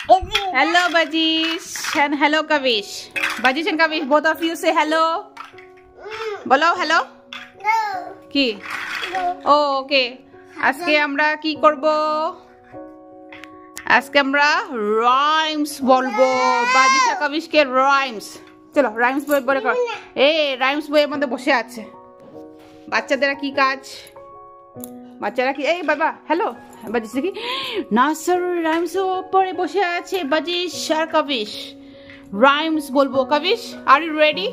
Hello, Bajish, and hello, Kavish. Bajish and Kavish, both of you say hello. Bolo hello. No. Ki? No. Oh, okay. আজকে আমরা কি করব? আজকে আমরা rhymes বলবো। বাজিশ আর কাবিশকে রাইমস। চলো রাইমস বই বলে কর। এই রাইমস বইয়ের মধ্যে বসে আছে। বাচ্চাদের কি কাজ? বাচ্চারা কি এই বাবা হ্যালো বাজিশ দেখি নাসার রাইমস পরে বসে আছে বাজিশ আর কাবিশ। রাইমস বলবো Kabish are you ready?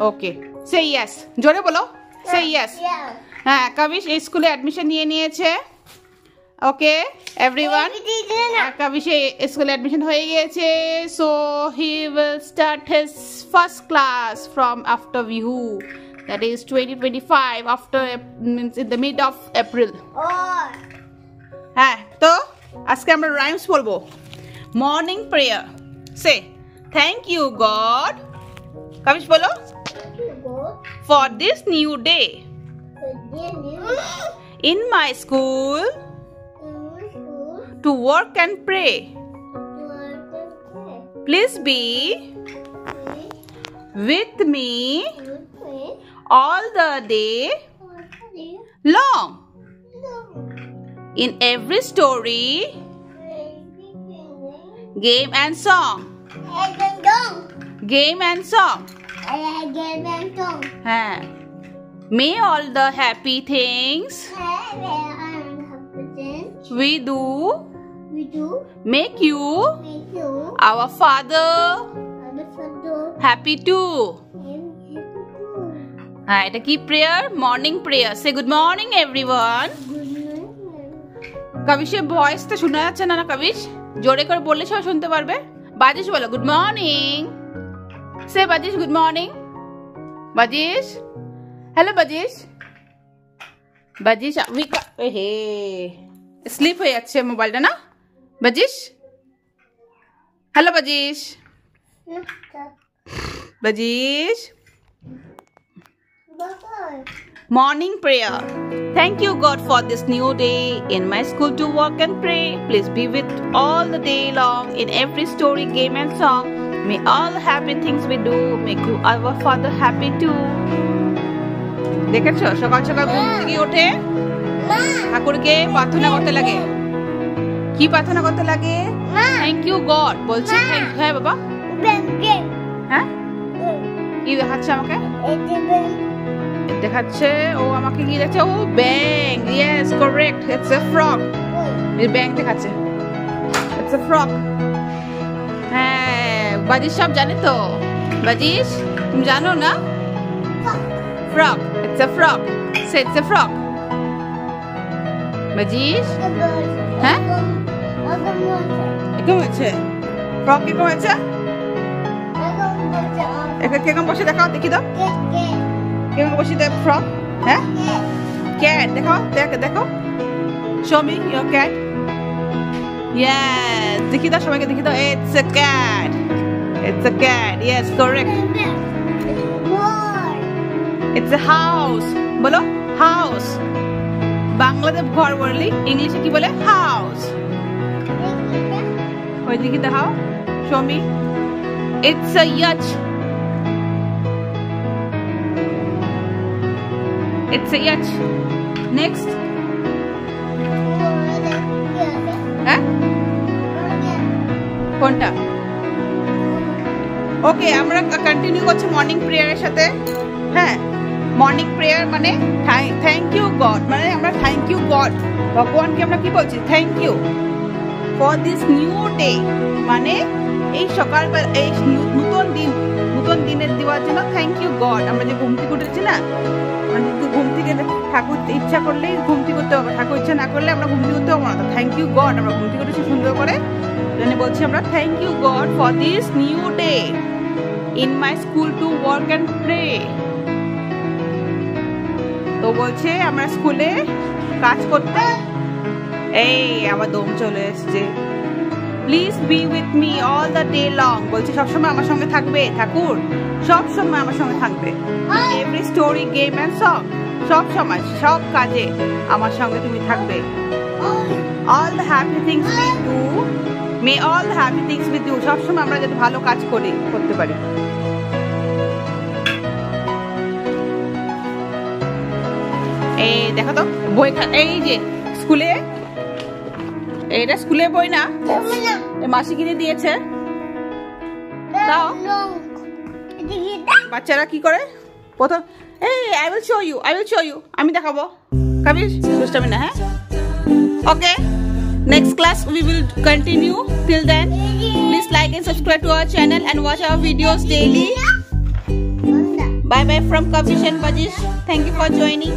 Okay say yes জোরে বলো সে ইয়েস। হ্যাঁ কাবিশ এই স্কুলে অ্যাডমিশন নিয়ে নিয়েছে। ওকে এভরিওয়ান কাবিশ এই স্কুলে অ্যাডমিশন হয়ে গিয়েছে। So he will start his first class from after Bihu, that is 2025 after means in the mid of April. হ্যাঁ তো আজকে আমরা রাইমস বলবো। Morning prayer say thank you God Kabish বলো for this new day in my school to work and pray. Please be with me all the day long. In every story, game and song. Game and song. May all the happy things we do make you our Father happy too. এটা কি prayer? Morning prayer. Say good morning everyone. কাবিশের ভয়েসটা শোনা যাচ্ছে না? না কাবিশ জোরে করে বললে সবাই শুনতে পারবে। বাজিশ বলো গুড মর্নিং। সে বাজিশ গুড মর্নিং। বাজিশ হ্যালো বাজিশ। বাজিশ হে স্লিপ হয়ে যাচ্ছে মোবাইলটা না বাজিশ। Hello বাজিশ। বাজিশ Morning prayer. Thank you God for this new day in my school to work and pray. Please be with all the day long in every story, game and song. May all the happy things we do make you our Father happy too. দেখেছো সকাল সকাল ঘুম থেকে উঠে ঠাকুরকে প্রার্থনা করতে লাগে। কি প্রার্থনা করতে লাগে? থ্যাংক ইউ গড বলছে। হ্যাঁ বাবা হ্যাঁ কি দেখাচ্ছে আমাকে? দেখাচ্ছে ও আমাকে কি দেখাচ্ছে? ও ব্যাং। Yes correct it's a frog. এই ব্যাং দেখাচ্ছে ইটস এ ফ্রগ। হ্যাঁ বাজিশ সব জানে তো। বাজিশ তুমি জানো না? Frog it's a frog. Say it's a frog. Bajish হ্যাঁ কেমন আছে? ফ্রগ কেমন আছে? কেমন বসে দেখাও দেখি তো কেমন বসে দেখ ফ্রগ। হ্যাঁ ক্যাট দেখো দেখো show me your cat. Yes দেখি দাও সবাইকে দেখি দাও। It's a cat it's a cat. Yes correct. It's a house বলো হাউস। বাংলাতে ঘর বললি ইংলিশে কি বলে? হাউস। ওই দেখি দেখাও show me. It's a yacht. It's a yacht. Next. হ্যাঁ কোনটা? ওকে আমরা কন্টিনিউ করছি মর্নিং প্রেয়ারের সাথে। হ্যাঁ মর্নিং প্রেয়ার মানে থ্যাংক ইউ গড, মানে আমরা থ্যাংক ইউ গড ভগবানকে আমরা কি বলছি? Thank you for this new day, মানে এই সকালবেলা এই নতুন দিনের দেওয়ার জন্য থ্যাংক ইউ গড। আমরা যে ঘুম থেকে উঠেছি না, মানে ঘুম থেকে ঠাকুর ইচ্ছা করলেই ঘুম থেকে করতে হবে, ঠাকুর ইচ্ছা না করলে আমরা ঘুম থেকে করতে পারবো না। থ্যাংক ইউ গড আমরা ঘুম থেকে উঠেছি সুন্দর করে, জন্য বলছি আমরা thank you God for this new day in my school to work and pray. তো বলছে আমরা স্কুলে কাজ করতে, এই আমার দম চলে এসছে। Please be with me all the day long, বলছে সবসময় আমার সঙ্গে থাকবে ঠাকুর, সব সময় আমার সঙ্গে থাকবে। Every story game and song, সব সময় সব কাজে আমার সঙ্গে তুমি থাকবে। All the happy things we do May all the happy things with you. সবসময় আমরা যাতে ভালো কাজ করতে পারি। এই দেখো তো বই, এই যে স্কুলে, এটা স্কুলের বই না, মাসি কিনে দিয়েছে। দাও বাচ্চারা কি করে প্রথম, এই I will show you, আমি দেখাবো। কাবির দুষ্টামি না, হ্যাঁ? ওকে, next class we will continue. Till then, please like and subscribe to our channel and watch our videos daily. Bye bye from Kavish and Bajish. Thank you for joining.